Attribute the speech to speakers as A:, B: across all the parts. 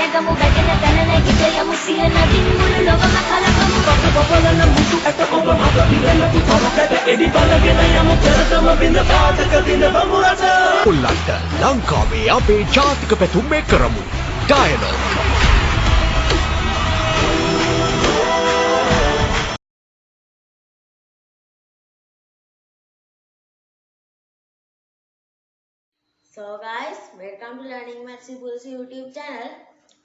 A: නැගමු වැටෙන තැන නැගිටයමු සියන දින්මුළු ලොවම කලකමු
B: පස පපලන මුතු ඇට ඔබ මත ඉරලපු තරුකට එඩි බලගෙන යමු පෙරටම බිඳ පාතක දිනවමු රස
C: උල්ලන්ට ලංකාවේ අපේ ජාතික පැතුම් මේ කරමු dialogue
D: So guys, welcome to Learning Maths Impulse YouTube channel.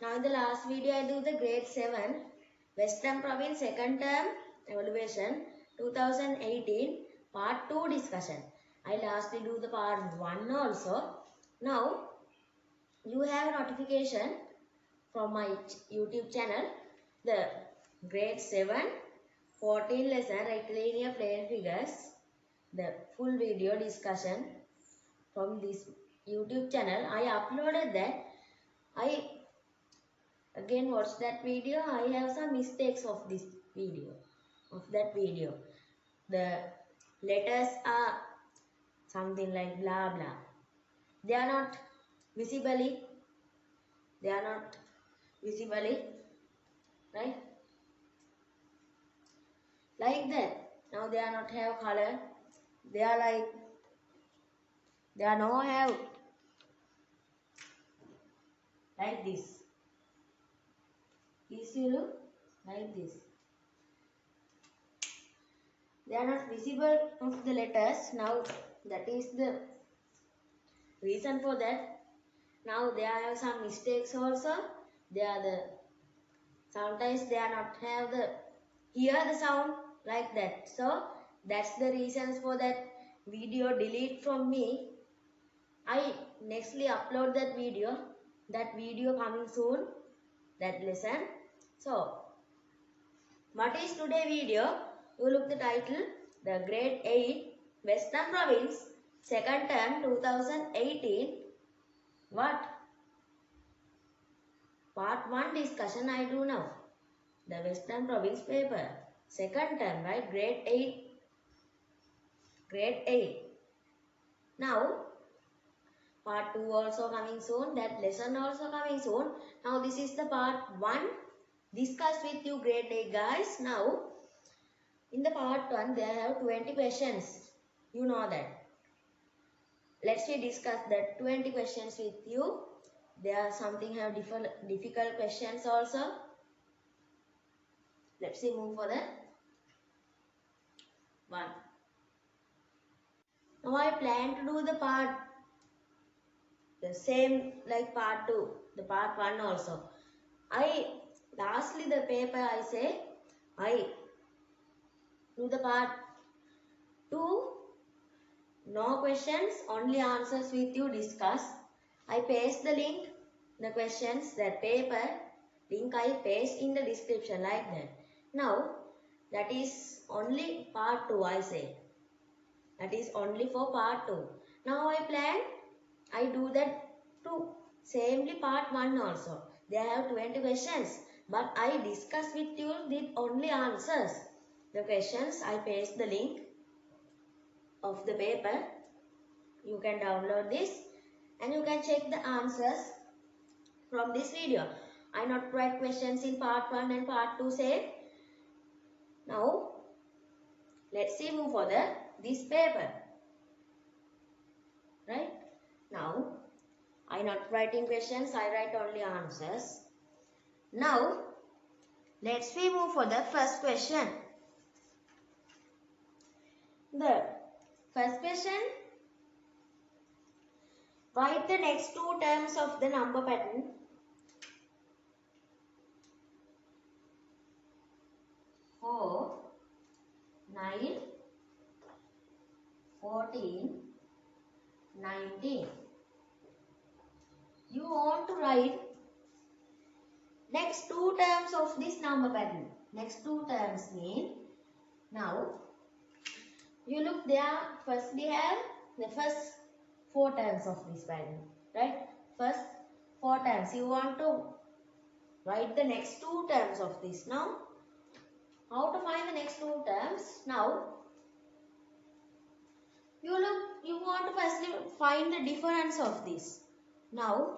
D: Now in the last video I do the grade 7 Western Province second term evaluation 2018 part 2 discussion. I lastly do the part 1 also. Now you have a notification from my YouTube channel, the grade 7 14 lesson rectilinear plane figures, the full video discussion from this YouTube channel. I uploaded that. I again watched that video. I have some mistakes of this video, of that video. The letters are something like blah blah. They are not visibly, right? Like that. Now they are not have color. They are like, they are no have like this. This you look like this. They are not visible of the letters. Now that is the reason for that. Now there are some mistakes also. They are the, sometimes they are not have the, hear the sound like that. So that's the reasons for that video delete from me. I nextly upload that video coming soon, that lesson. So what is today video? You look the title, the grade 8 Western Province second term 2018. What? Part 1 discussion I do now. The Western Province paper second term, right? Grade 8. Now part 2 also coming soon, that lesson also coming soon. Now this is the part 1 discussed with you grade 8 guys. Now in the part 1 there have 20 questions, you know that. Let's discuss that 20 questions with you. There are something have difficult questions also. Let's move for the 1. Now I plan to do the part the same like part 2, the part 1 also. Lastly the paper I say, I do the part 2, no questions, only answers with you discuss. I paste the link, the questions, that paper link I paste in the description like that. Now that is only part 2 I say. That is only for part 2. Now I plan, I do that to samely part 1 also. They have 20 questions, but I discuss with you with only answers. The questions I paste the link of the paper. You can download this and you can check the answers from this video. I not write questions in part 1 and part 2 same. Now let's see move for this paper. Right? Now I not writing questions, I write only answers. Now let's move for the first question. The first question, write the next 2 terms of the number pattern. 4, 9, 14, 19. You want to write next 2 terms of this number pattern. Next 2 terms mean, now you look there, first we have the first 4 terms of this pattern, right? First 4 terms. You want to write the next 2 terms of this. Now how to find the next 2 terms? Now you want to firstly find the difference of this. Now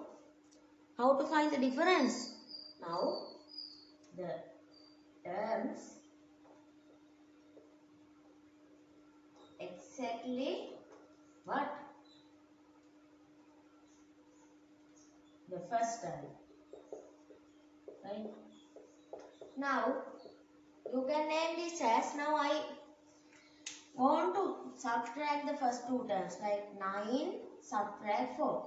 D: How to find the difference? Now, the terms exactly what? The first term. Right? Now, you can name this as, now I want to subtract the first two terms, like 9 subtract 4.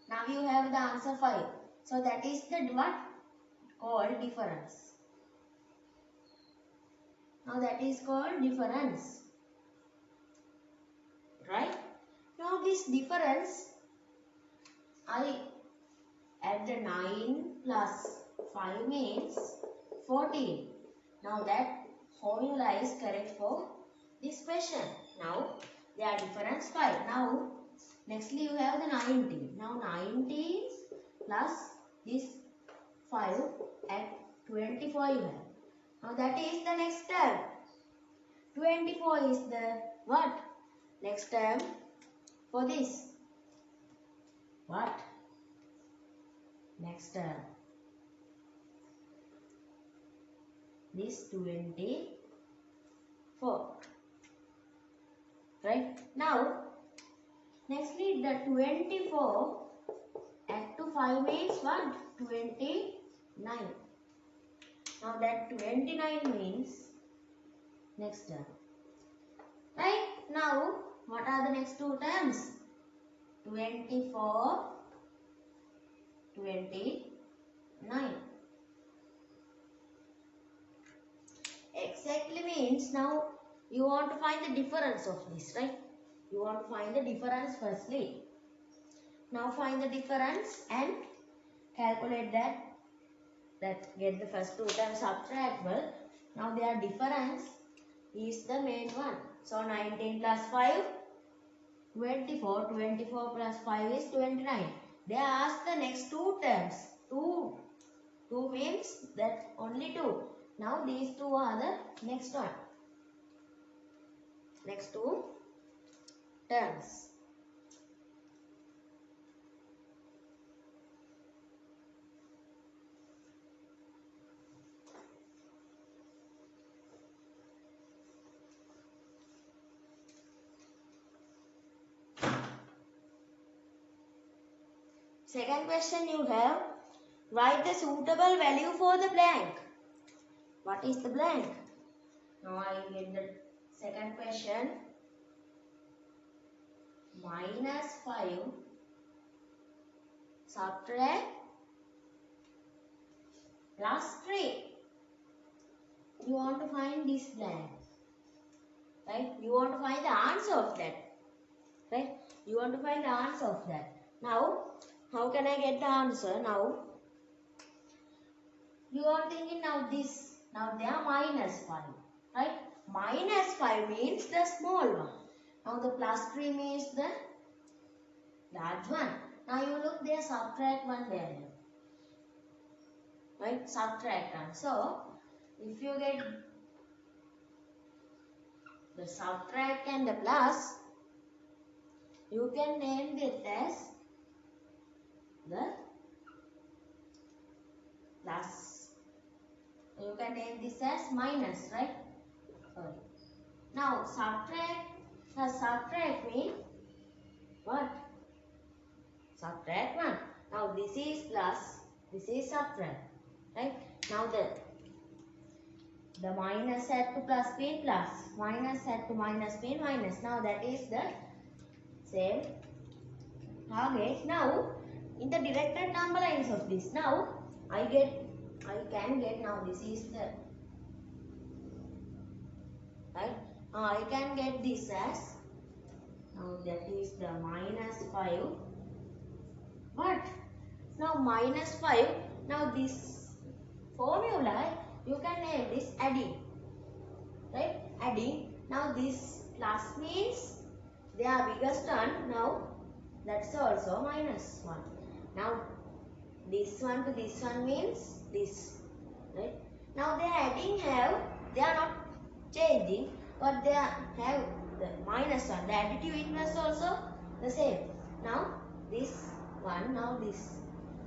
D: Now you have the answer 5. So that is the what? Called difference. Now that is called difference. Right? Now this difference, I add the 9 plus 5 means 14. Now that formula is correct for this question. Now their difference 5. Now nextly you have the 19. Now 19 plus this 5 at 24 you have. Now that is the next term. 24 is the what? Next term for this. What? Next term. This 24. Right? Now, nextly the 24 add to 5 means what? 29. Now that 29 means next term. Right? Now, what are the next two terms? 24, 29. Exactly means now you want to find the difference of this, right? You want to find the difference firstly. Now find the difference and calculate that get the first two terms subtractable. Now their difference is the main one. So 19 plus 5, 24. 24 plus 5 is 29. They ask the next two terms. 2 means that only 2. Now these two are the next one. Next two terms. Second question you have, write the suitable value for the blank. What is the blank? Now I get the second question. Minus 5 subtract plus 3. You want to find this blank. Right? You want to find the answer of that. Right? You want to find the answer of that. Now, how can I get the answer? Now, you are thinking now this. Now they are minus 5. Right? Minus 5 means the small one. Now the plus 3 means the large one. Now you look there, subtract one value. Right? Subtract one. So, if you get the subtract and the plus, you can name it as the plus. You can name this as minus, right? Sorry. Now subtract means what? Subtract 1. Now this is plus, this is subtract. Right? Now the minus add to plus mean plus. Minus add to minus mean minus. Now that is the same target. Now in the directed number lines of this, now I can get now this is the right. Now I can get this as now that is the minus 5. But now minus 5. Now this formula you can name this adding. Right? Adding. Now this plus means they are biggest one. Now that's also minus 1. Now this one to this one means this. Right? Now they are adding they are not changing, but they have the minus 1. The additive inverse also the same. Now this one, now this.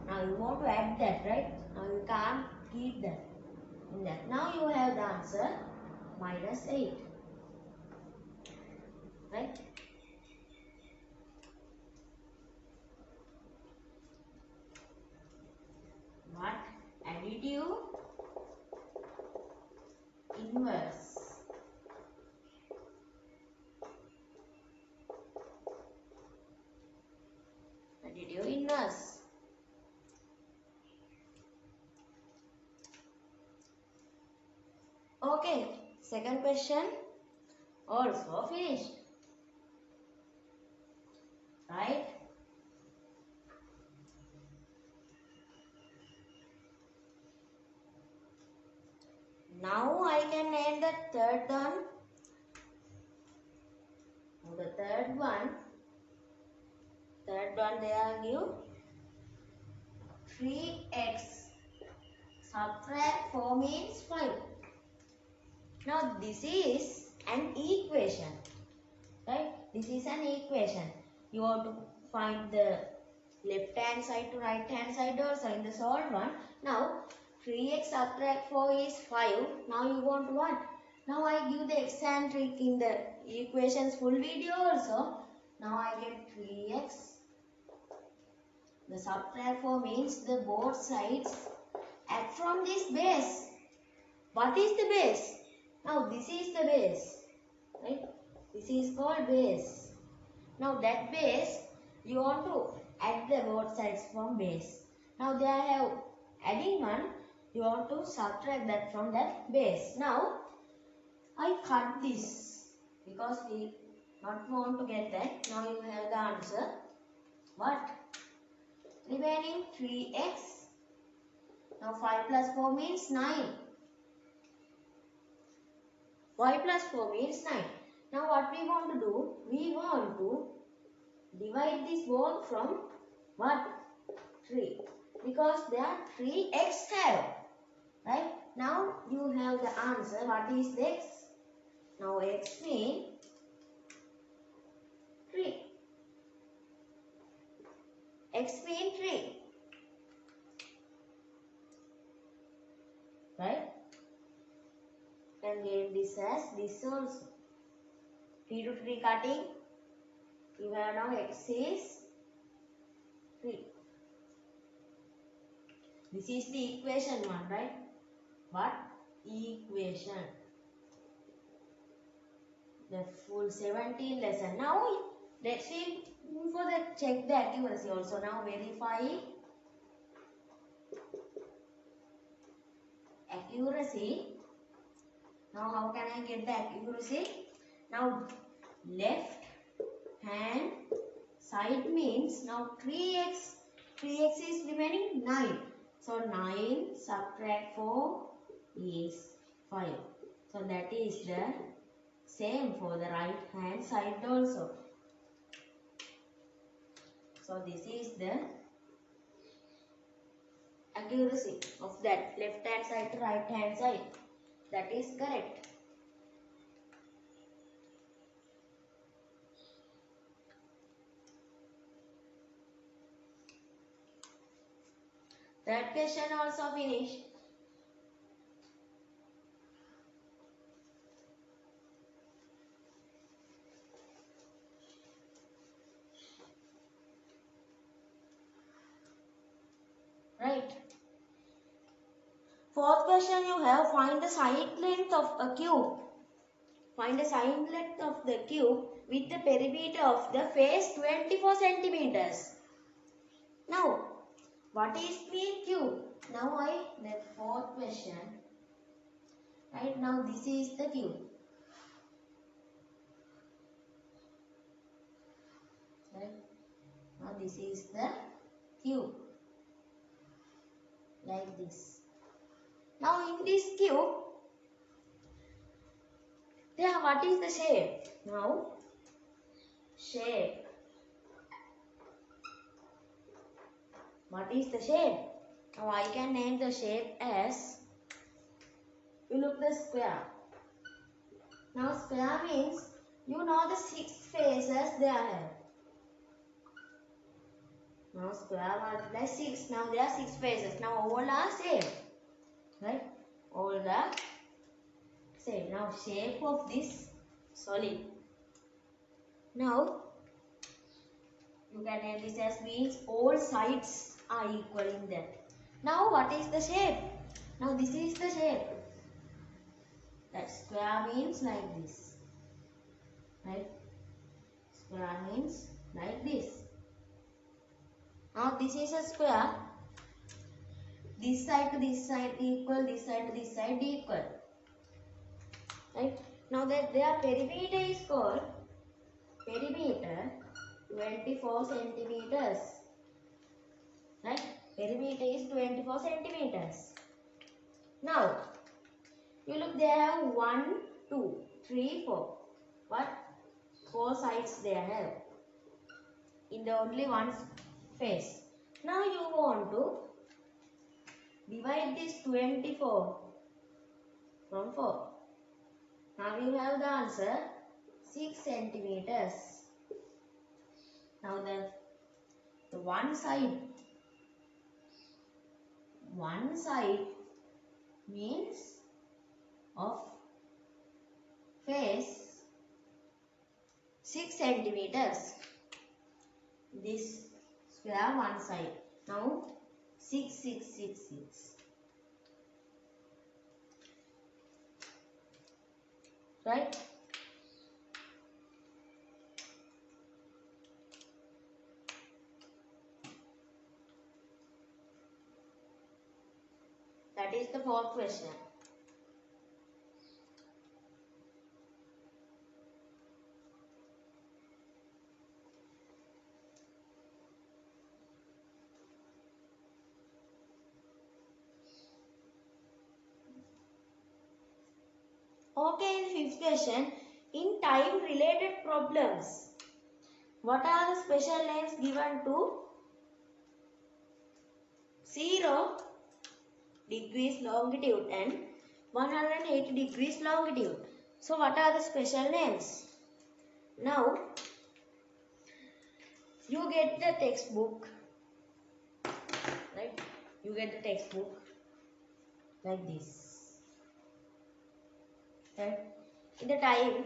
D: Now you want to add that, right? Now you can't keep that in that. Now you have the answer -8. Right? What? Additive inverse. Additive inverse. Okay, second question also finished. Right? Now I can name the third one. The third one they are give 3x subtract 4 means 5. Now this is an equation, right? This is an equation. You have to find the left hand side to right hand side also in the solved one. Now 3x subtract 4 is 5. Now you want what? Now I give the eccentric in the equations full video also. Now I get 3x. The subtract 4 means the both sides add from this base. What is the base? Now this is the base, right? This is called base. Now that base you want to add the both sides from base. Now they have adding one. You want to subtract that from that base. Now I cut this because we not want to get that. Now you have the answer. What? Remaining 3x. Now 5 plus 4 means 9. 5 plus 4 means 9. Now what we want to do? We want to divide this both from what? 3. Because there are 3x have. Right? Now you have the answer. What is the x? Now x means 3. X means 3. Right? And name this as this also. 3 to 3 cutting. You have now x is 3. This is the equation one, right? What? Equation. The full 17 lesson. Now let's see for the check the accuracy also. Now verify accuracy. Now how can I get the accuracy? Now left hand side means now 3x. 3x is remaining 9. So 9 subtract 4 is 5. So that is the same for the right hand side also. So this is the accuracy of that left hand side to right hand side. That is correct. Third question also finished. Right. Fourth question you have, find the side length of a cube. Find the side length of the cube with the perimeter of the face 24 centimeters. Now, what is the cube? Now the fourth question. Right now this is the cube. Right. Now this is the cube. Like this. Now in this cube, there what is the shape? Now shape. What is the shape? Now I can name the shape as, you look the square. Now square means you know the 6 faces they have. Now square multiply 6. Now there are 6 faces. Now all are same. Right? All are same. Now shape of this solid. Now you can name this as means all sides are equal in that. Now what is the shape? Now this is the shape. That square means like this. Right? Square means like this. Now this is a square. This side to this side equal, this side to this side equal. Right? Now that their perimeter is called perimeter 24 centimeters. Right? Perimeter is 24 centimeters. Now you look, they have 1, 2, 3, 4. What? 4 sides they have in the only one face. Now you want to divide this 24 from 4. Now you have the answer 6 centimeters. Now the one side means of face 6 centimeters. This square one side. Now 6, 6, 6, 6. Right? That is the fourth question. Okay, in fifth question, in time related problems, what are the special names given to 0 degrees longitude and 180 degrees longitude? So what are the special names? Now you get the textbook, right? You get the textbook like this. Right? In the time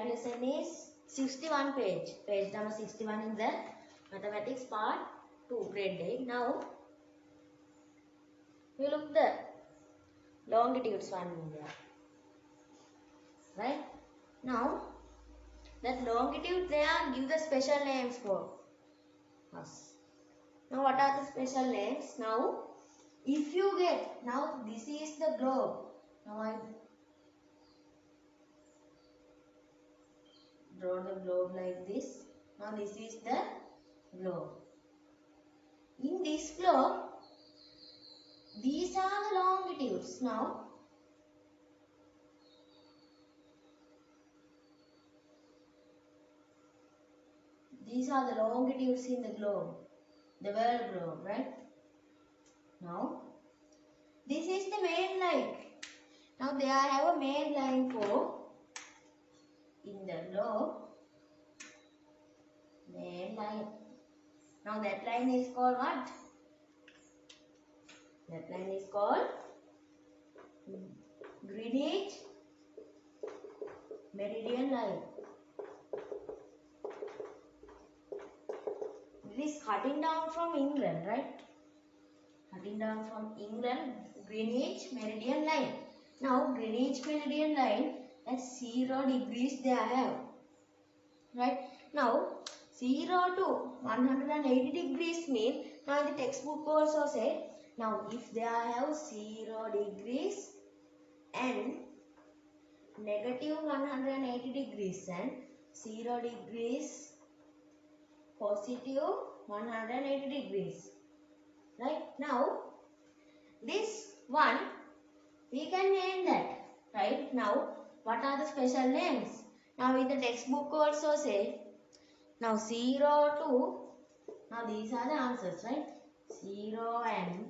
D: lesson is 61 page number 61 in the mathematics part 2 grade 8. Now we look the longitudes one in there. Right? Now that longitude they are give the special names for us. Now what are the special names? Now if you get, now this is the globe. Now I draw the globe like this. Now this is the globe. In this globe, these are the longitudes. Now these are the longitudes in the globe, the world globe, right? Now this is the main line. Now they have a main line for in the globe, main line. Now that line is called what? That line is called Greenwich Meridian line. It is cutting down from England, right? Cutting down from England, Greenwich Meridian line. Now Greenwich Meridian line at 0 degrees they have. Right? Now 0 to 180 degrees mean, now the textbook also say, now if they have 0 degrees and negative 180 degrees and 0 degrees positive 180 degrees. Right? Now this one we can name that. Right? Now what are the special names? Now in the textbook also say, now 0 to, now these are the answers, right? 0 and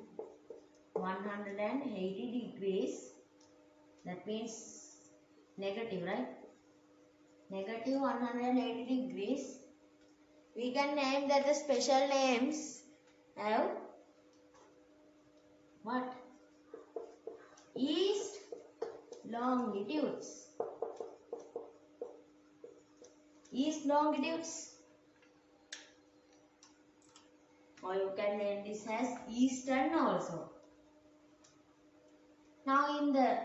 D: 180 degrees, that means negative, right? Negative 180 degrees we can name that the special names have what? East longitudes. East longitudes. Or you can name this as eastern also. Now in the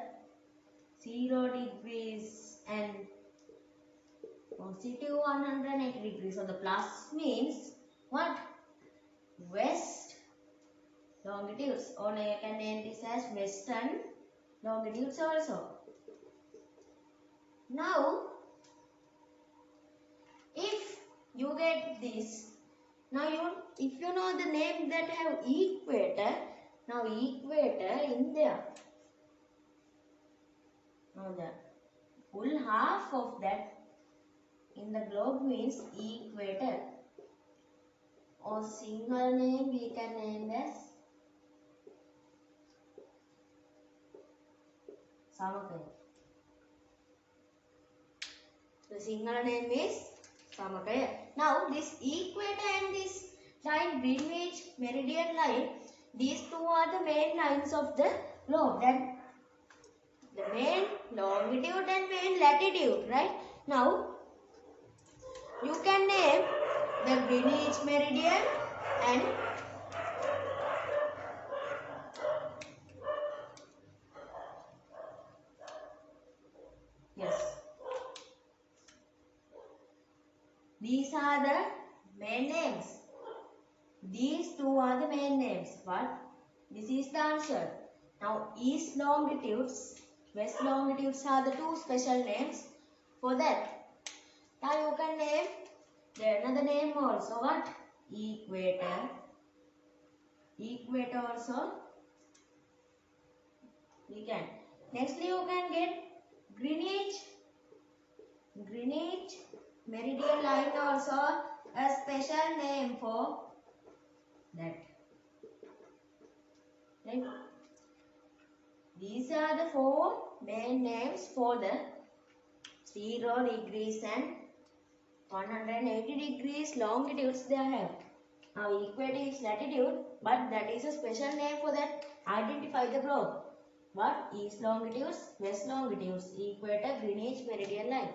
D: 0 degrees and positive 180 degrees. So the plus means what? West longitudes. Or you can name this as western longitudes also. Now, if you get this, now if you know the name that have equator, now equator in there. Now the full half of that in the globe means equator. Or single name we can name as Samakaya. The single name is Samakaya. Now this equator and this line Greenwich meridian line, these two are the main lines of the globe. Then the main longitude and main latitude, right? Now you can name the Greenwich meridian and yes, these are the main names. These two are the main names. But this is the answer. Now east longitudes, west longitudes are the two special names for that. Now you can name another name also. What? Equator. Equator also we can. Nextly you can get Greenwich. Greenwich meridian line also a special name for that. Right? These are the four main names for the 0 degrees and 180 degrees longitudes they have. Now equator is latitude, but that is a special name for that. Identify the globe. What? East longitudes, west longitudes, equator, Greenwich meridian line.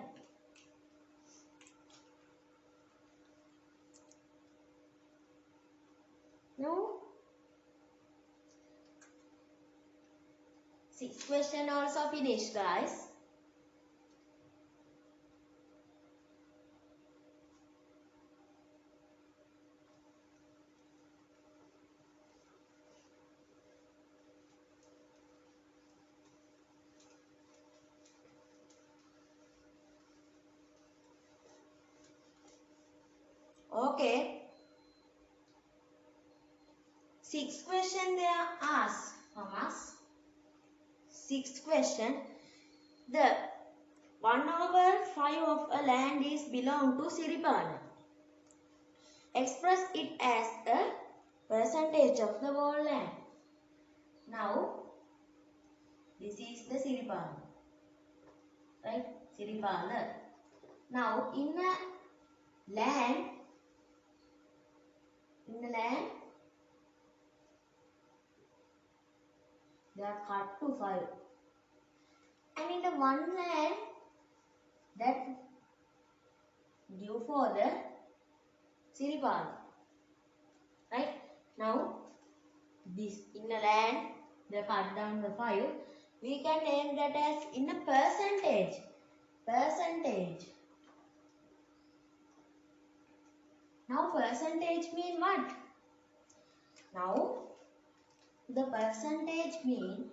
D: Now, 6th question also finished, guys. Okay. 6th question they are asked from us. 6th question. The 1/5 of a land is belong to Siripala. Express it as a percentage of the whole land. Now, this is the Siripala. Right? Siripala. Now, in the land, they are cut to 5. And in the one land that due for the Siripala. Right? Now, this in the land they cut down the 5. We can name that as in a percentage. Percentage. Now percentage mean what? Now the percentage mean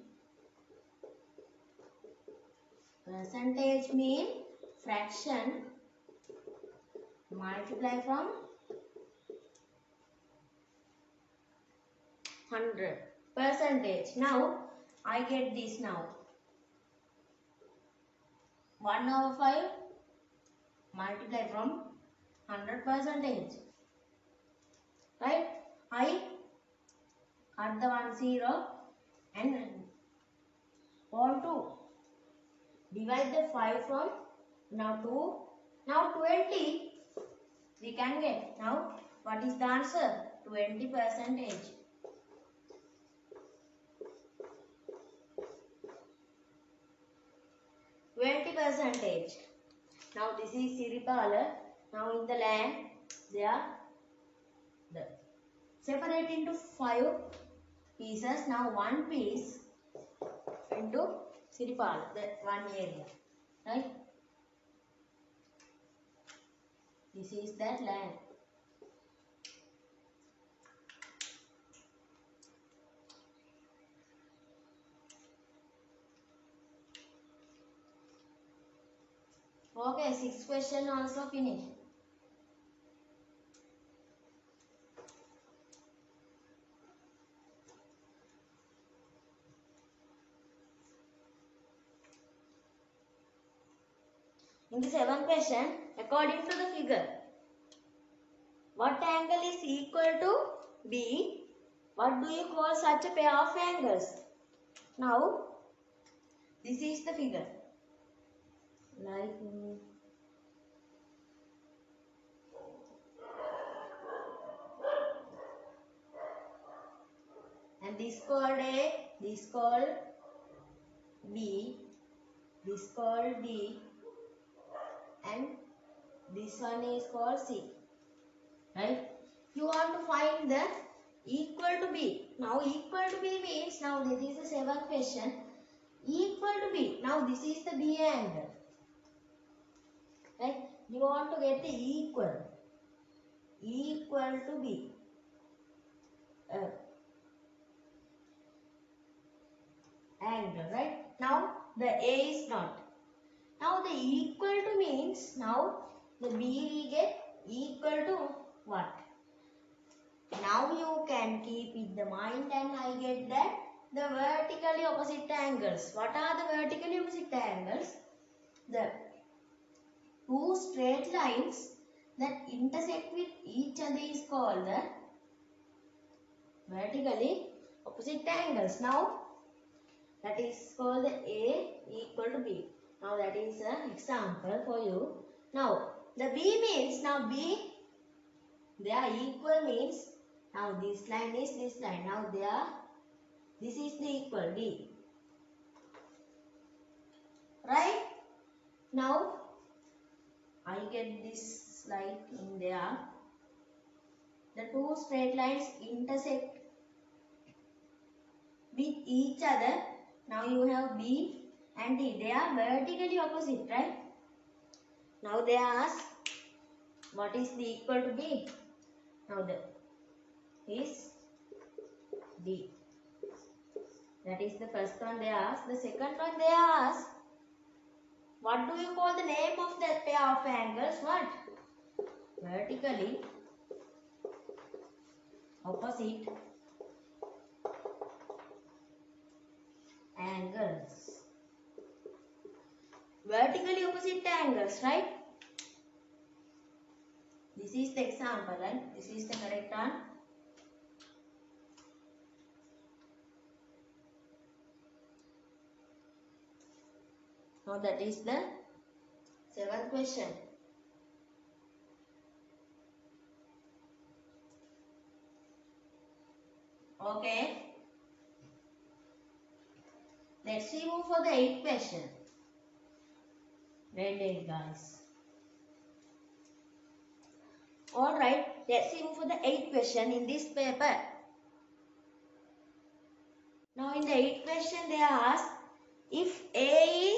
D: fraction multiply from 100. Percentage. Now I get this now. 1/5 multiply from 100 percentage. Right? I cut the 1 0 and want to divide the 5 from now 2. Now 20. We can get. Now, what is the answer? 20 percentage. 20 percentage. Now, this is Siripala. Now, in the land, they are separate into 5 pieces. Now, one piece into Siripala, that one area. Right? This is that land. Okay, 6th question also finished. In the 7th question, according to the figure, what angle is equal to B? What do you call such a pair of angles? Now, this is the figure. Like and this called A, this called B, this called D, and this one is called C. Right? You want to find the equal to B. Now equal to B means, now this is the 7th question. Equal to B. Now this is the B angle. Right? You want to get the equal. Equal to B. Angle. Right? Now the A is not. Now the equal to means, now the B we get equal to what? Now you can keep in the mind, and I get that the vertically opposite angles. What are the vertically opposite angles? The two straight lines that intersect with each other is called the vertically opposite angles. Now that is called the A equal to B. Now that is an example for you. Now the B means, now B, they are equal means, now this line is this line. Now they are, this is the equal D. Right? Now I get this like in there. The two straight lines intersect with each other. Now you have B and D. They are vertically opposite, right? Now they ask, what is the equal to B? Now the is D. That is the first one they ask. The second one they ask, what do you call the name of that pair of angles? What? Vertically opposite angles. Vertically opposite angles, right? This is the example, right? This is the correct one. Now that is the 7th question. Okay. Let's see move for the 8th question. Grade 8, guys. Alright, let's see move for the 8th question in this paper. Now in the 8th question they ask, if A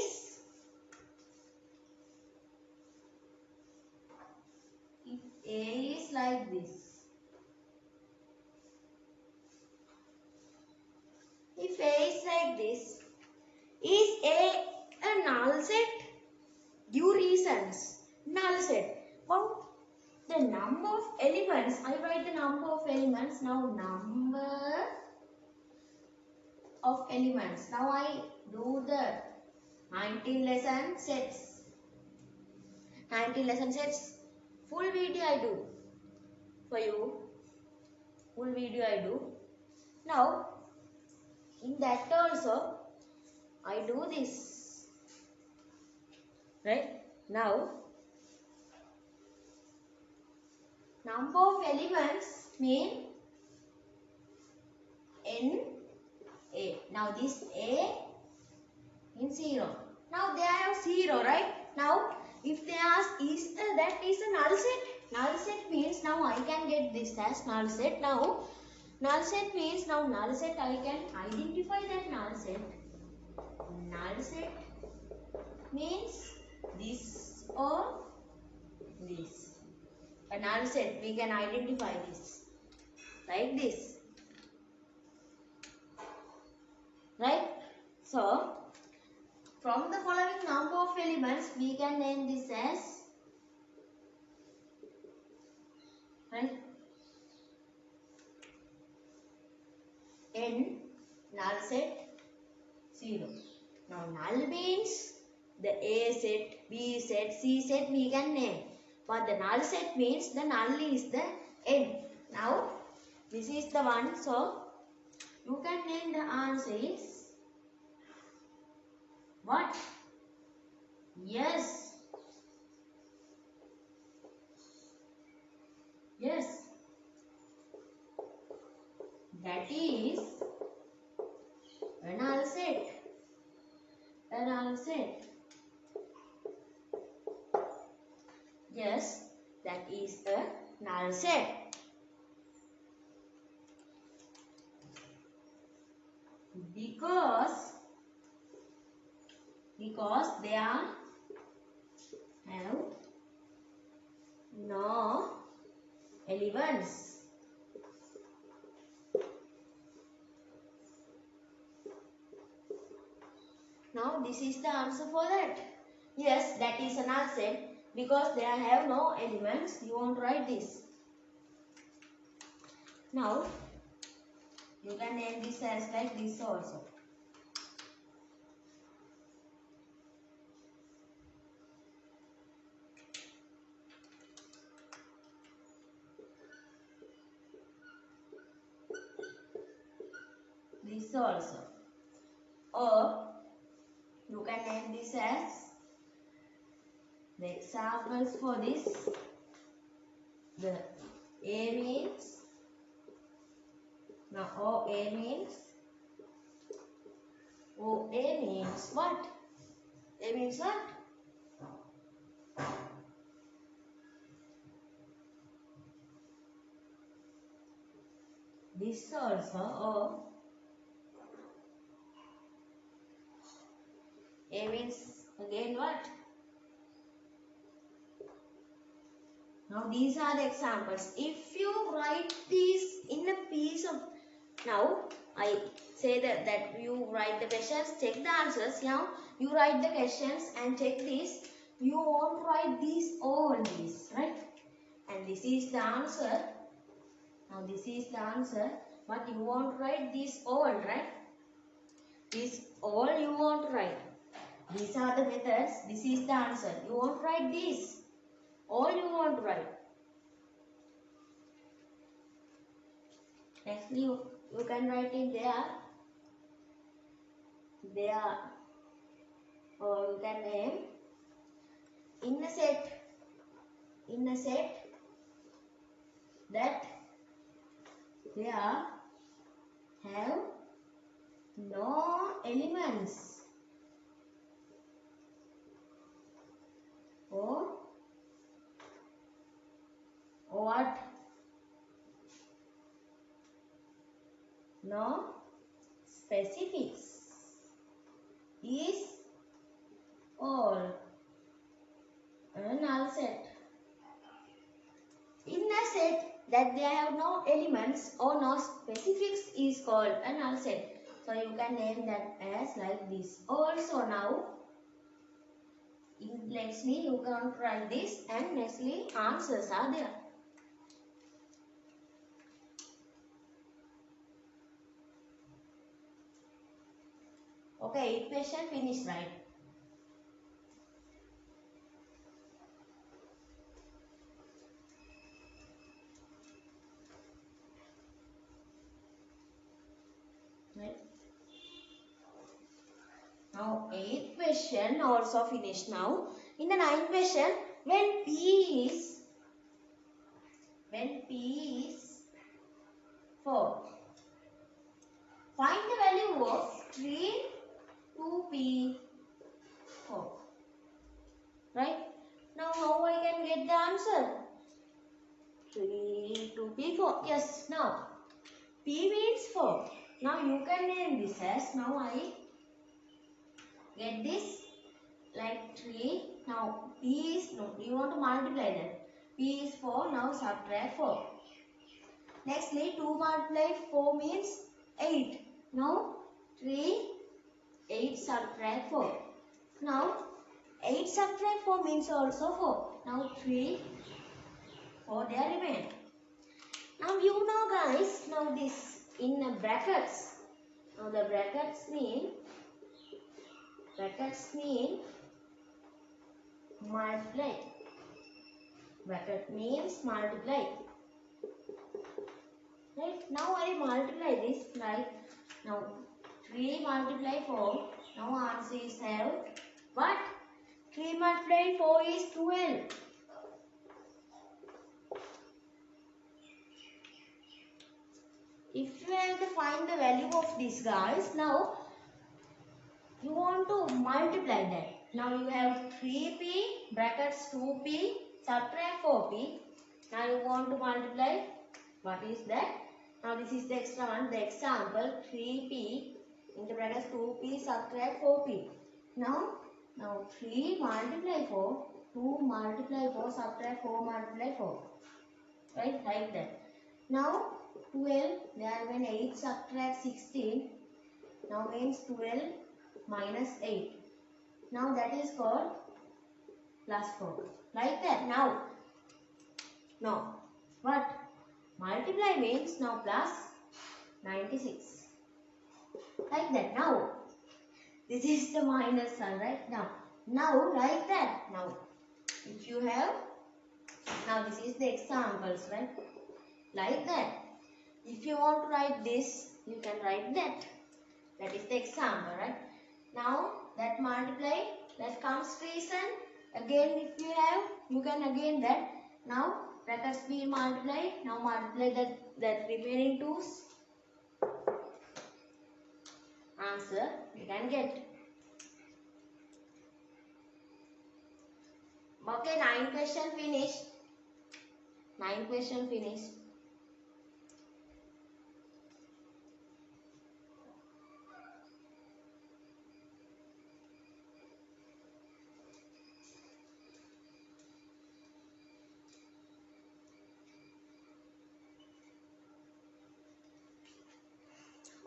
D: is like this. If A is like this, is a null set? Give reasons. Null set. Well, the number of elements, I write the number of elements. Now number of elements. Now I do the 19 lesson sets. 19 lesson sets. Full video I do for you. Full video I do. Now in that also I do this. Right? Now Number of elements mean N A. Now this A in 0. Now they have 0, right? Now if they ask is that is a null set. Null set means now I can get this as null set. Now null set means now null set I can identify that null set. Null set means this or this. A null set we can identify this like this. Right? So from the following number of elements, we can name this as, right? N null set 0. Now null means the A set, B set, C set we can name. But the null set means the null is the N. Now this is the one. So you can name the answer is what? Yes. Yes. That is a null set. A null set. Yes, that is a null set. Because they are have no elements. Now this is the answer for that. Yes, that is a null set because they have no elements. You won't write this. Now you can name this as like this also. This also. Or you can name this as the examples for this. The A means, now OA means what? A means what? This also, or A means again what? Now these are the examples. If you write these in a piece of, now I say that you write the questions, check the answers. Now you write the questions and check this. You won't write these all these, right? And this is the answer. Now this is the answer, but you won't write this all, right? This all you won't write. These are the methods. This is the answer. You won't write this. All you won't write. Next you can write it there, or you can name in a set that there have no elements, or what? No specifics is all a null set. In a set that they have no elements or no specifics is called a null set. So you can name that as like this. Also now, nextly you can write this, and nextly answers are there. Okay, equation finished, right? Right. Now 8th question also finished now. In the 9th question, when P P is 4. Find the value of 3 2p 4. Right? Now how I can get the answer? 3 2p 4. Yes, now p means 4. Now you can name this as, now I get this like 3. Now p is, no, you want to multiply that. P is 4, now subtract 4. Nextly 2 multiply 4 means 8. Now 3, 8 subtract 4. Now 8 subtract 4 means also 4. Now 3, 4 there remain. Now you know guys, now this in brackets. Now the brackets mean multiply. Bracket means multiply. Right? Now I multiply this, right? Now 3 multiply 4. Now answer is have. What? 3 multiply 4 is 12. If you have to find the value of this guys, now you want to multiply that. Now you have 3p brackets 2p subtract 4p. Now you want to multiply. What is that? Now this is the extra one. The example 3p into brackets 2p subtract 4p. Now 3 multiply 4, 2 multiply 4 subtract 4 multiply 4. Right? Like that. Now 12, there when 8 subtract 16. Now means 12 minus 8. Now that is called plus 4. Like that. Now, no. What? Multiply means now plus 96. Like that. Now, this is the minus one, right? Now like that. Now, if you have, now this is the examples, right? Like that. If you want to write this, you can write that. That is the example, right? Now, that multiply, that comes reason. Again, if you have, you can again that. Now, brackets be multiply. Now, multiply that remaining 2's. Answer, you can get. Okay, 9 question finished. 9 question finished.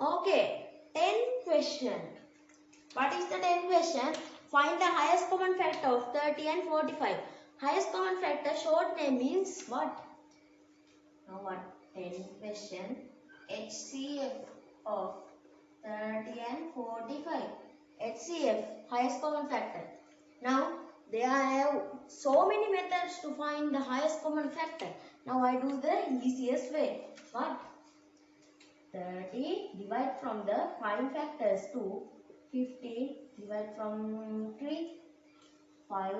D: Okay, 10 question. What is the 10 question? Find the highest common factor of 30 and 45. Highest common factor short name means what? Now what? 10 question. HCF of 30 and 45. HCF, highest common factor. Now there have so many methods to find the highest common factor. Now I do the easiest way. What? 30 divide from the prime factors 2, 15 divide from 3, 5,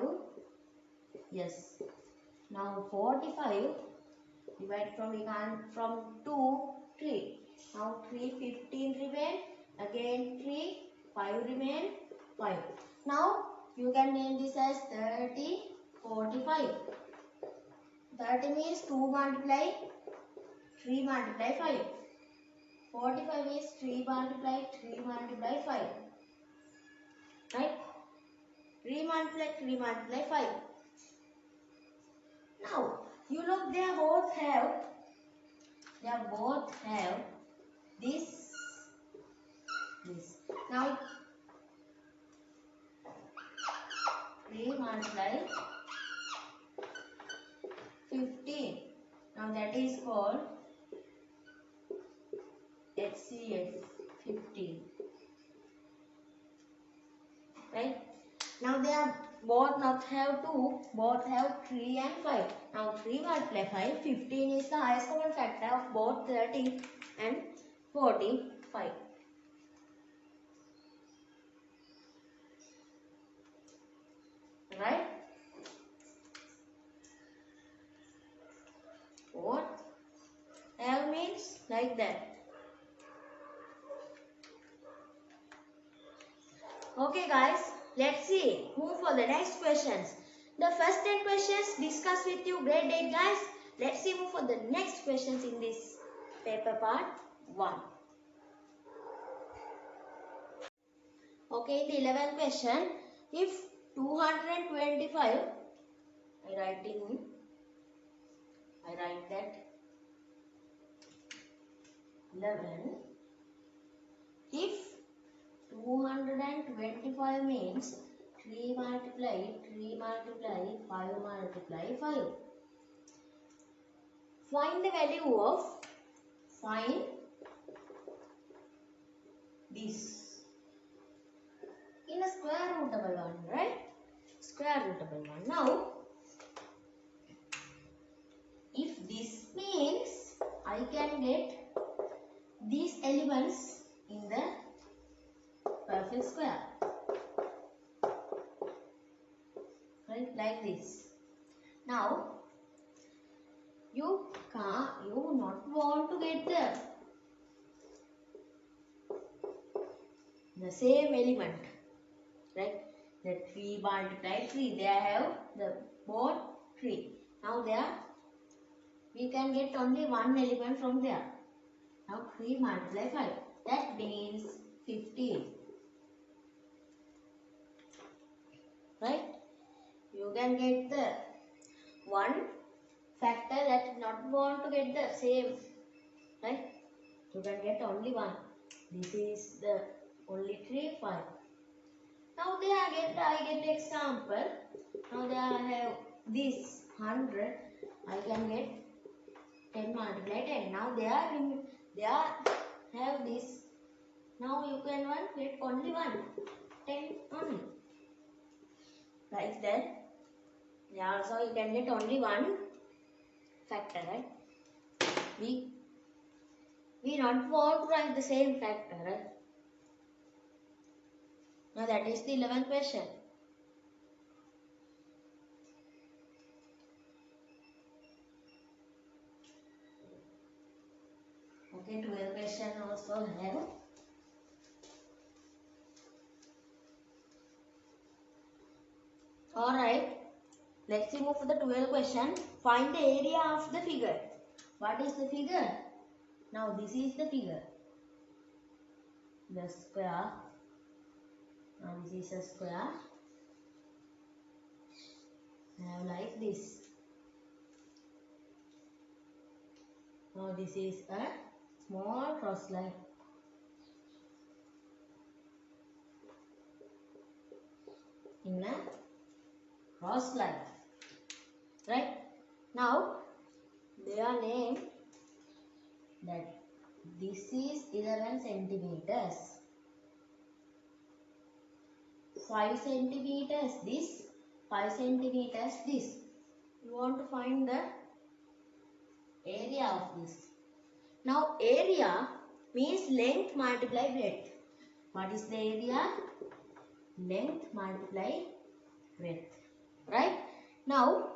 D: yes. Now 45 divide from 2, 3. Now 3, 15 remain, again 3, 5 remain, 5. Now you can name this as 30, 45. 30 means 2 multiply 3 multiply 5. 45 is 3 multiply 5. Right? 3 multiply 5. Now, you look, they both have this. Now, 3 multiply 15. Now that is called HCF 15. Right? Now they are both not have 2, both have 3 and 5. Now 3 multiply 5, 15 is the highest common factor of both 30 and 45. Right? What? like that. Okay guys, let's see. Move for the next questions. The first 10 questions discussed with you grade 8 guys. Let's see move for the next questions in this paper part 1. Okay, the 11th question. If 225, I write that 11. If 225 means 3 multiply 5 multiply 5. Find the value of, find this in a square rootable one, right? Square rootable one. Now, if this means I can get these elements in the perfect square, right? Like this. Now, you not want to get the same element, right? The 3 multiply 3, they have the both 3. Now there we can get only one element from there. Now 3 multiply 5, that means 15, right? You can get the one factor that not want to get the same, right? You can get only one. This is the only 3, 5. Now there I get example. Now there I have this 100. I can get 10 multiply 10. Now there have this. Now you can get only one. 10 only. Like that. Yeah, also you can get only one factor, right? We not want to write the same factor, right? Now that is the 11th question. Okay, 12th question also have. Alright, let's see move for the 12th question. Find the area of the figure. What is the figure? Now this is the figure. The square. Now this is a square. Now like this. Now this is a small cross line. In a cross line. Right? Now their name that this is 11 centimeters. 5 centimeters this, 5 centimeters this. You want to find the area of this. Now area means length multiply breadth. What is the area? Length multiply breadth. Right? Now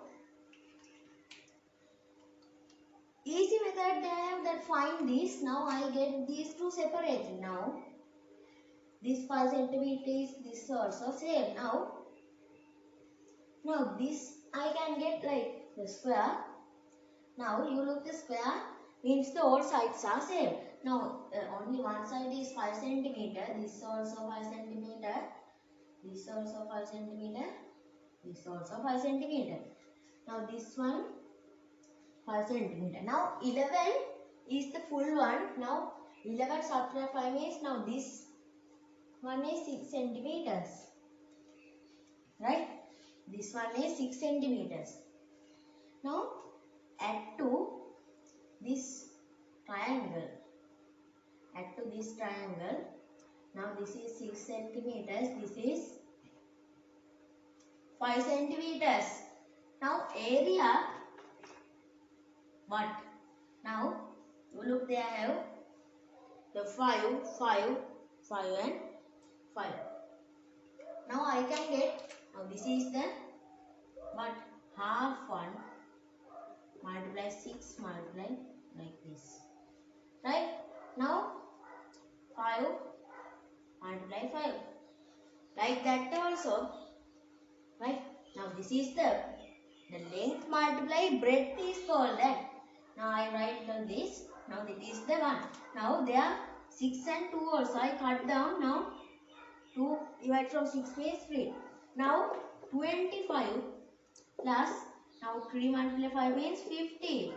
D: easy method they have that find this. Now I get these two separated. Now this 5 centimeters, this also same. Now this I can get like the square. Now you look the square means the all sides are same. Now only one side is 5 centimeter. This also 5 centimeter. This also 5 centimeter. This also 5 centimeter. Now this one 5 centimeter. Now 11 is the full one. Now 11 subtract 5 means now this one is 6 centimeters. Right? This one is 6 centimeters. Now add to this triangle. Add to this triangle. Now this is 6 centimeters. This is 5 centimeters. Now area what? Now you look there I have the 5 and 5. Now I can get, now this is the what? Half one multiply 6 multiply like this. right? Now 5 multiply 5. Like that also, right? Now this is the length multiply breadth is called that. Now I write like this. Now this is the one. Now there 6 and 2 also I cut down. Now 2 divided from 6 means 3. Now 25 plus, now 3 multiply 5 means 50.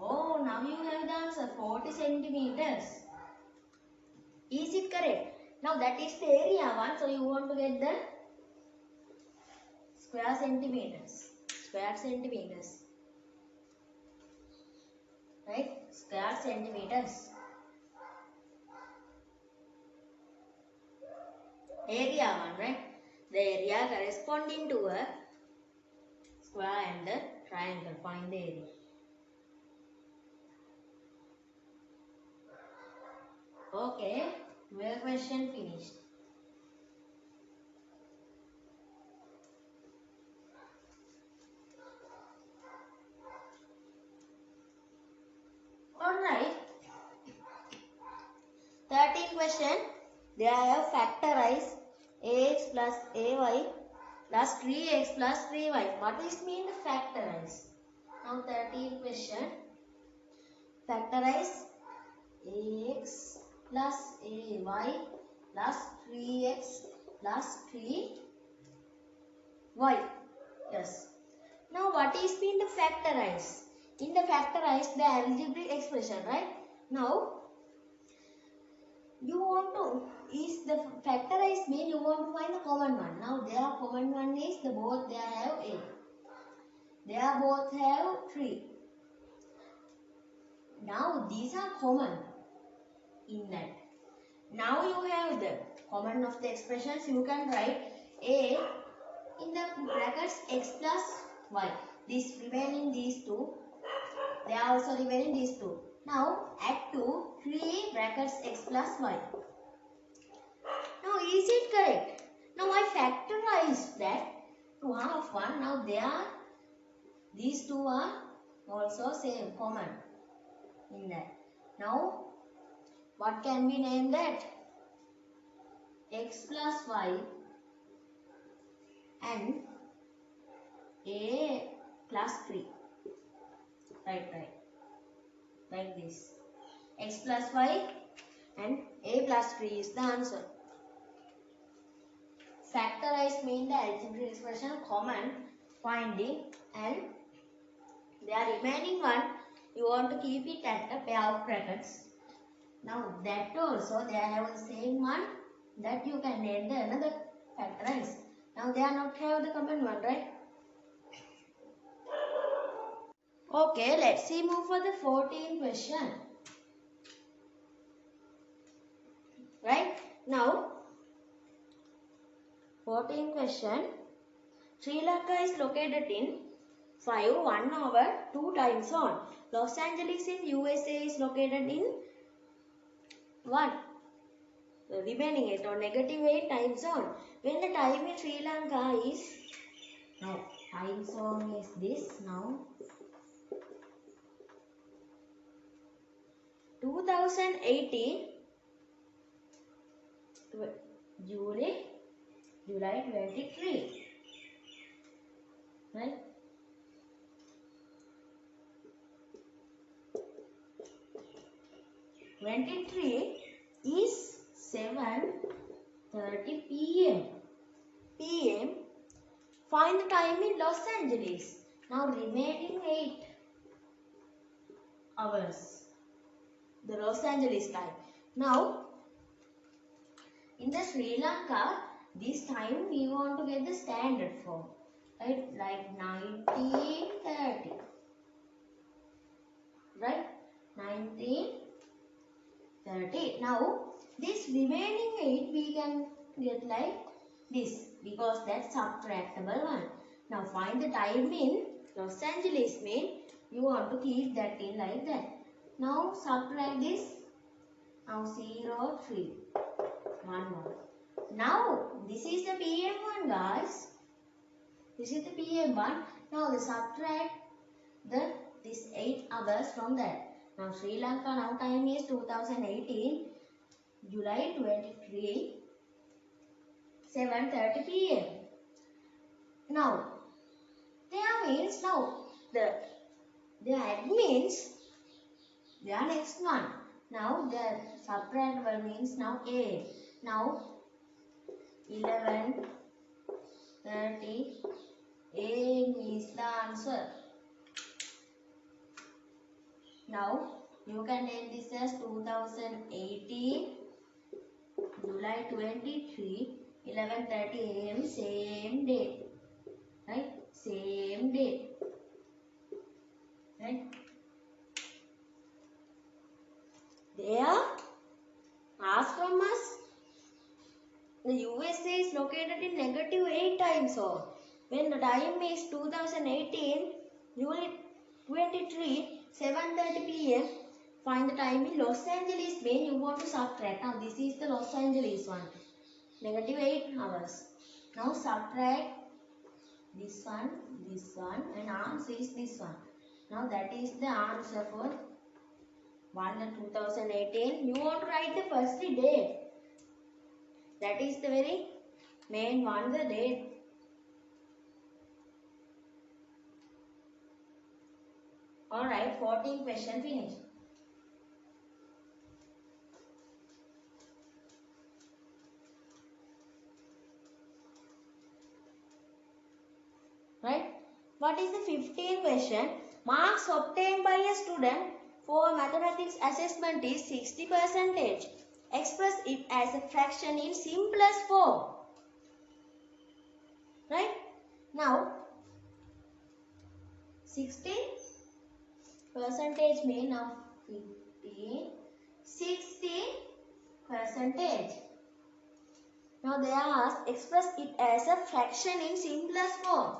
D: Oh, now you have the answer 40 centimeters. Is it correct? Now that is the area one. So you want to get the square centimeters. Square centimeters. Right? Square centimeters. Area one, right? The area corresponding to a square and the triangle. Find the area. Okay, your question finished. Alright. 13th question. They have factorized ax plus ay plus 3x plus 3y. What does mean the factorize? Now 13th question. Factorize ax plus ay plus 3x plus 3y. Yes. Now what is mean the factorize? In the factorize the algebraic expression, right? Now you want to, is the factorize mean you want to find the common one. Now their common one is the both they have a. They are both have 3. Now these are common in that. Now you have the common of the expressions. You can write a in the brackets x plus y. This remaining these two. They are also remaining these two. Now add to 3 brackets x plus y. Now is it correct? Now I factorize that to half 1. Now they are, these two are also same common in that. Now what can we name that? X plus y and a plus 3. Right. Like this. X plus y and a plus 3 is the answer. Factorize means the algebraic expression common finding, and the remaining one you want to keep it at a pair of brackets. Now that also they have the same one, that you can name the another factorize. Now they are not have the common one, right? Okay, let's see move for the 14th question. Right? Now 14th question. Sri Lanka is located in 5 1/2 time zone. Los Angeles in USA is located in 1. The remaining 8 or -8 time zone. When the time in Sri Lanka is, now time zone is this now. 2018 July 23, right? Is 7:30 p.m. Find the time in Los Angeles. Now remaining 8 hours. The Los Angeles time. Now in the Sri Lanka, this time we want to get the standard form, right? Like 1930, right? 1930. Now this remaining 8 we can get like this, because that's subtractable one. Now find the time in Los Angeles mean you want to keep that in like that. Now subtract this. Now 0, 3, 1, 1. Now this is the PM one, guys. This is the PM one. Now the subtract this 8 hours from that. Now Sri Lanka now time is 2018 July 23 7:30 p.m. Now there means now the admins their next one. Now the subtractable means now A. Now 11:30 AM is the answer. Now you can take this as 2018 July 23 11:30 AM same date. Right? Same date. Right? They ask from us. The USA is located in -8 time zone. When the time is 2018 July 23 7:30 p.m. Find the time in Los Angeles when you want to subtract. Now this is the Los Angeles one. -8 hours. Now subtract this one, and answer is this one. Now that is the answer for 1/2018. You want to write the first date. That is the very main one, the date. Alright, 14th question finished. Right? What is the 15th question? Marks obtained by a student for mathematics assessment is 60%. Express it as a fraction in simplest form. Right? Now, 60% mean now 50, 60%. Now they are asked express it as a fraction in simplest form.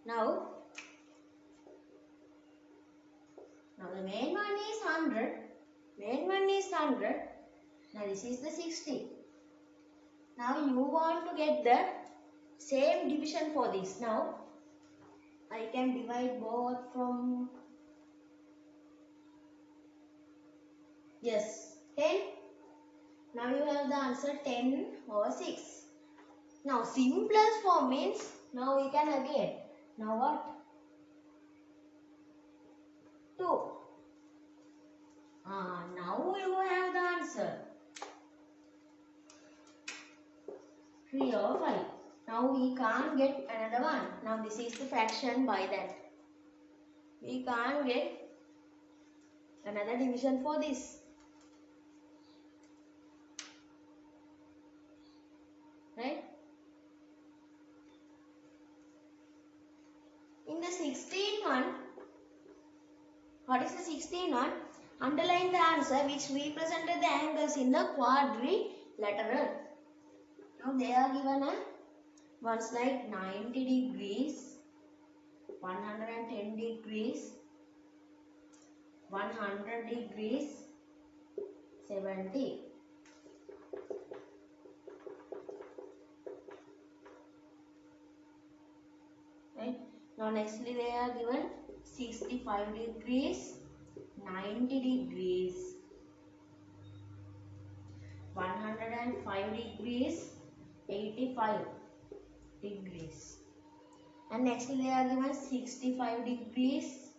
D: Now the main one is 100. Main one is 100. Now this is the 60. Now you want to get the same division for this. Now I can divide both from 10. Now you have the answer 10 over 6. Now simplest form means now we can again. Now what? 2. Now you have the answer 3 over 5. Now we can't get another one. Now this is the fraction by that. We can't get another division for this. Right? In the 16th one, what is the 16th one? Underline the answer which represented the angles in the quadrilateral. Now they are given ones like 90 degrees, 110 degrees, 100 degrees, 70. Right? Now nextly they are given 65 degrees, 90 degrees, 105 degrees, 85 degrees. And next they are given 65 degrees,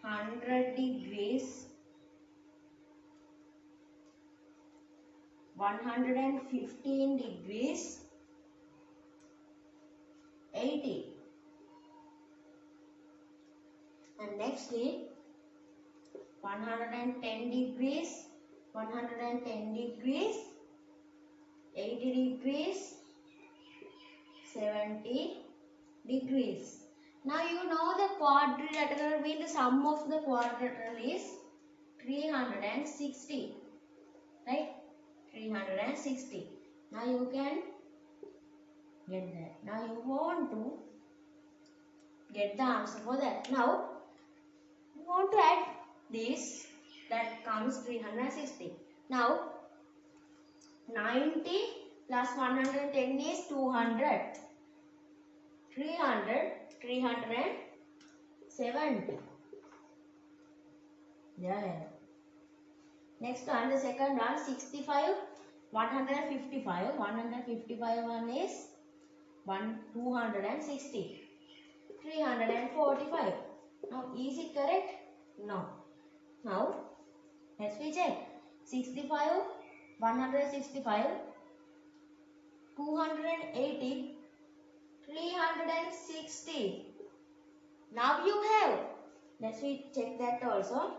D: 100 degrees, 115 degrees, 80. And nextly 110 degrees, 110 degrees, 80 degrees, 70 degrees. Now you know the quadrilateral means the sum of the quadrilateral is 360. Right? 360. Now you can get that. Now you want to get the answer for that. Now you want to add this, that comes 360. Now 90 plus 110 is 200. 300, 370. Yeah. Next one, the second one, 65, 155. 155 one is 260. 345. Now, is it correct? No. Now, let's we check. 65, 165, 280, 360. Now you have. Let's we check that also.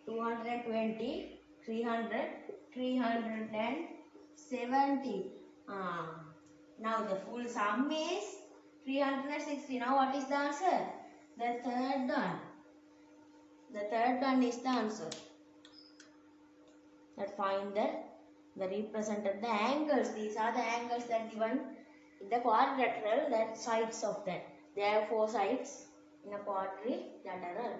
D: 220, 300, 370. Now the full sum is 360. Now what is the answer? The third one. The third one is the answer. That find the represented the angles. These are the angles that given in the quadrilateral, that sides of that. There are 4 sides in a quadrilateral.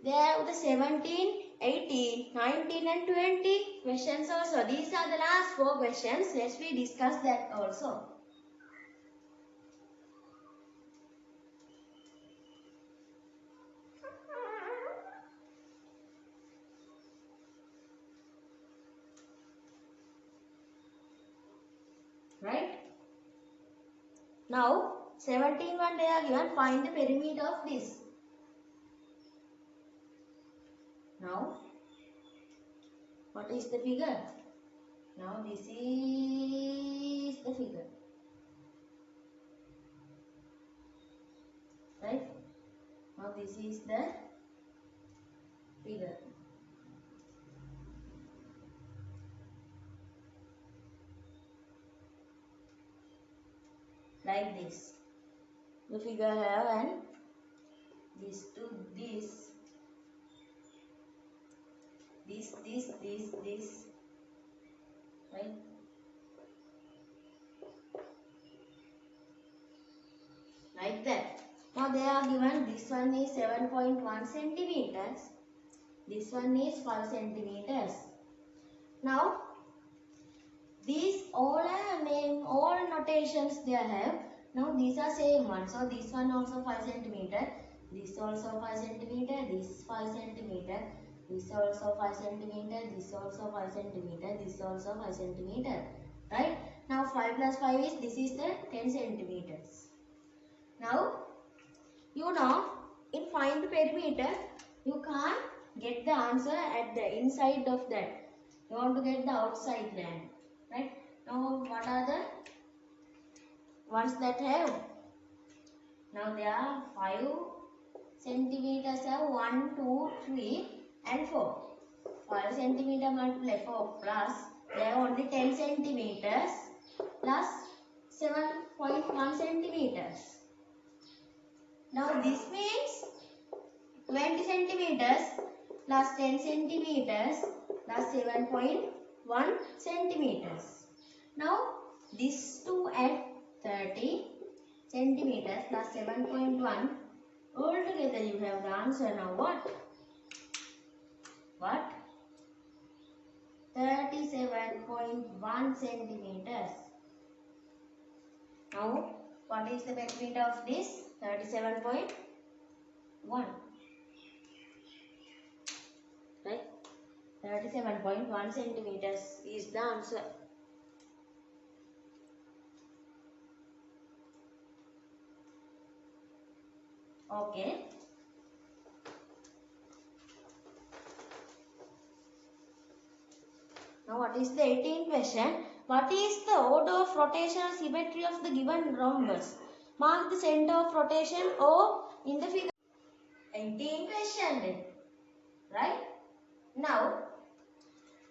D: There are the 17, 18, 19 and 20 questions also. These are the last 4 questions. Let's we discuss that also. Right? Now, 17 one they are given. Find the perimeter of this. Now, what is the figure? Now, this is the figure. Right? Now, this is the figure. Like this. The figure have and this to this. This. Right? Like that. Now they are given, this one is 7.1 centimeters. This one is 5 centimeters. Now, these all are name, all notations they have. Now these are same one. So this one also 5 centimeter. This also 5 centimeter. This 5 centimeter. This also 5 centimeter. This also 5 centimeter. This also 5 centimeter. Right? Now 5 plus 5 is, this is the 10 centimeters. Now, you know, in find the perimeter, you can't get the answer at the inside of that. You want to get the outside land. Right? Now, what are the ones that have? Now, there are 5 centimeters have 1, 2, 3 and 4. 5 centimeter multiply 4 plus, they have only 10 centimeters plus 7.1 centimeters. Now, this means 20 centimeters plus 10 centimeters plus 7.1 centimeters. Now, this 2 at 30 centimeters plus 7.1. Altogether you have the answer. Now what? What? 37.1 centimeters. Now, what is the perimeter of this? 37.1. Right? 37.1 centimeters is the answer. Okay. Now what is the 18th question? What is the order of rotational symmetry of the given rhombus? Mark the center of rotation O in the figure. 18th question. Right? Now,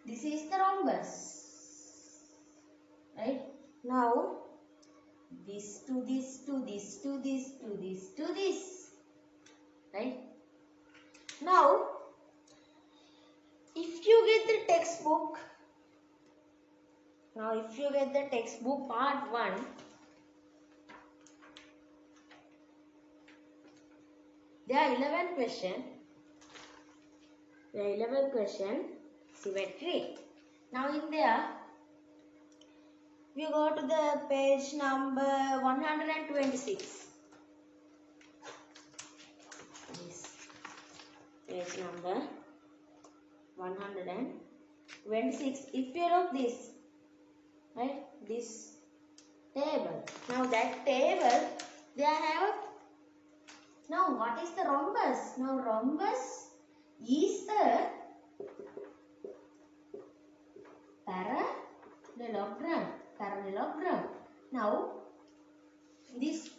D: this is the rhombus. Right? Now, this to this to this to this to this to this. Right? Now, if you get the textbook, part 1, there are 11 questions. Symmetry. Now in there, we go to the page number 126. Yes. page number 126. If you look this, right, this table. Now that table, they have. Now what is the rhombus? Now rhombus is a parallelogram. Parallelogram. Now this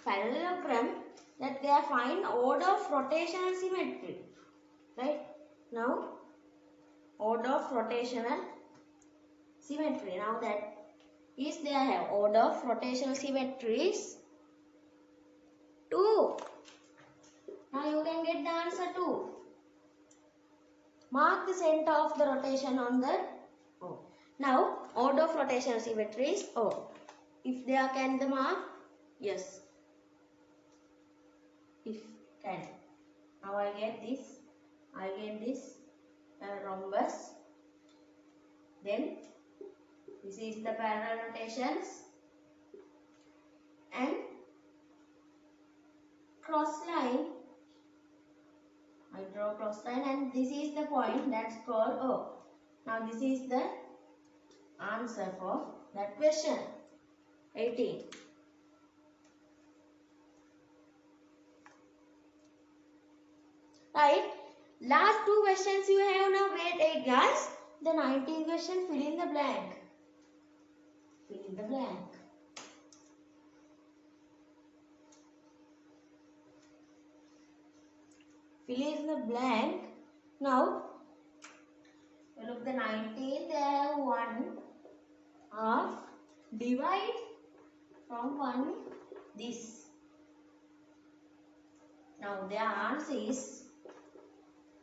D: parallelogram, that they find order of rotational symmetry. Right? Now order of rotational symmetry. Now that is they have order of rotational symmetry is 2. Now you can get the answer 2. Mark the center of the rotation on the O. Now order of rotational symmetry is O. If they can the mark, yes. If can. Now I get this. I get this rhombus. Then this is the parallel rotations and cross line. I draw cross line and this is the point that's called O. Now this is the answer for that question. 18. Right? Last 2 questions you have now grade 8 guys. The 19th question, fill in the blank. Fill in the blank. Fill in the blank. Now, you look the 19th, they have 1 half, divide from 1 this. Now their answer is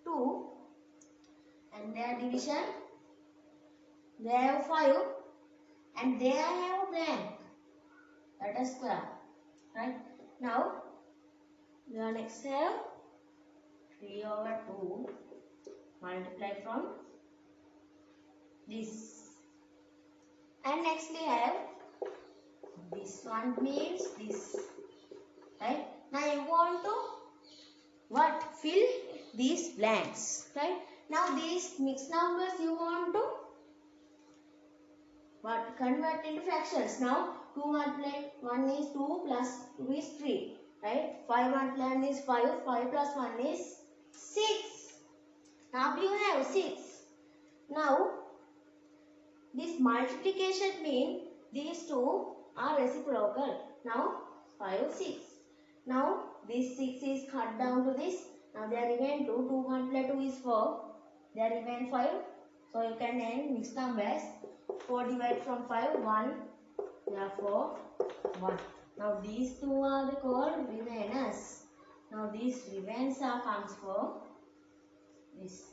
D: 2 and their division, they have 5 and they have blank, that is square. Right? Now, the next have 3 over 2 multiply from this. And next we have this one means this. Right? Now you want to what? Fill these blanks. Right? Now these mixed numbers you want to what? Convert into fractions. Now 2 multiplied 1 is 2 plus 2 is 3. Right? 5 multiplied 1 is 5. 5 plus 1 is 6. Now you have 6. Now this multiplication means these two are reciprocal. Now 5, 6. Now this 6 is cut down to this. Now there remain 2. 2 multiplied 2 is 4. There remain 5. So you can end mixed numbers. 4 divided from 5, 1. Therefore 1. Now these two are called remainers. Now these remains comes for this.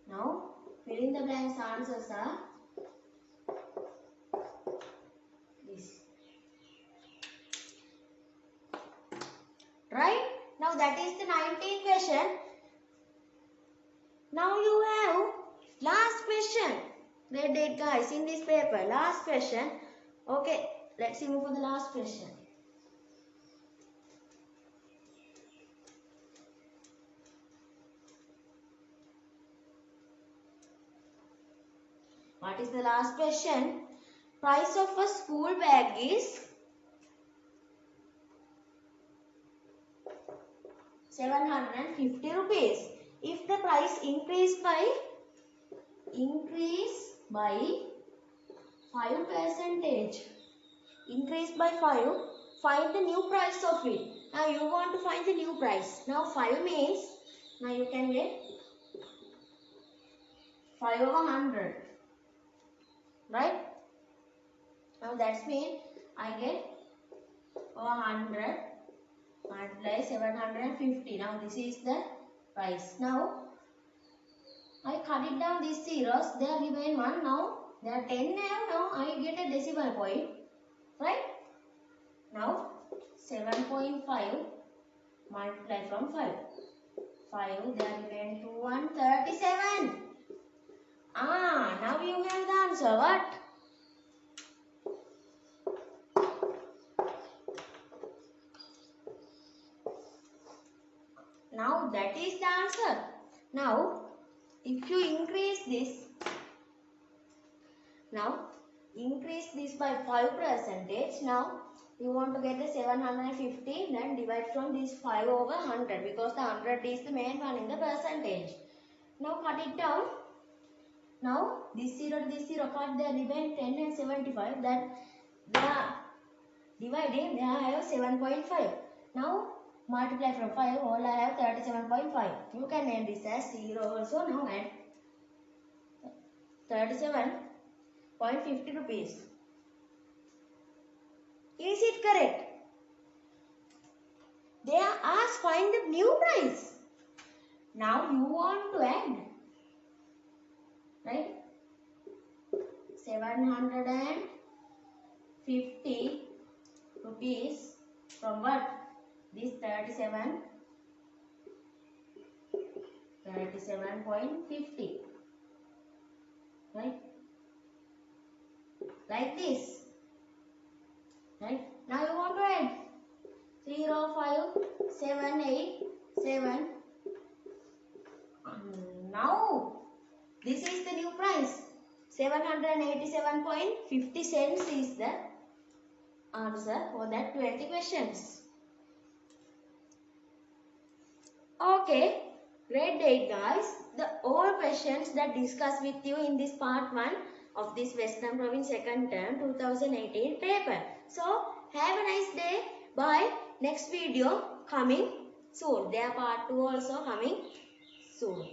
D: Now fill in the blanks answers are this. Right? Now that is the 19th question. Now you have last question. Grade 8 guys in this paper. Last question. Okay, let's see move for the last question. What is the last question? Price of a school bag is 750 rupees. If the price increase by 5%, increase by 5, find the new price of it. Now you want to find the new price. Now 5 means, now you can get 5 over 100. Right? Now that's mean I get 100 multiply 750. Now this is the price. Now I cut it down these zeros. There remain 1. Now there are 10 now. Now I get a decimal point. Right? Now 7.5 multiply from 5. 5 there remain 2 1 37. Now you have the answer. What? Now, if you increase this by 5%, now you want to get the 750, then divide from this 5 over 100 because the 100 is the main one in the percentage. Now cut it down. Now this 0 to this 0 cut, there remain 10 and 75, that they are dividing, they have 7.5. Now multiply from 5, all I have 37.5. You can end this as 0 also. Now add 37.50 rupees. Is it correct? They are asked find the new price. Now you want to add, right? 750 rupees from what? This 37.50, right? Like this, right? Now you want to add 05787. Now this is the new price. 787.50 cents is the answer for that 20 questions. Okay, grade 8 guys. The all questions that discussed with you in this part 1 of this Western Province second term 2018 paper. So have a nice day. Bye. Next video coming soon. There part 2 also coming soon.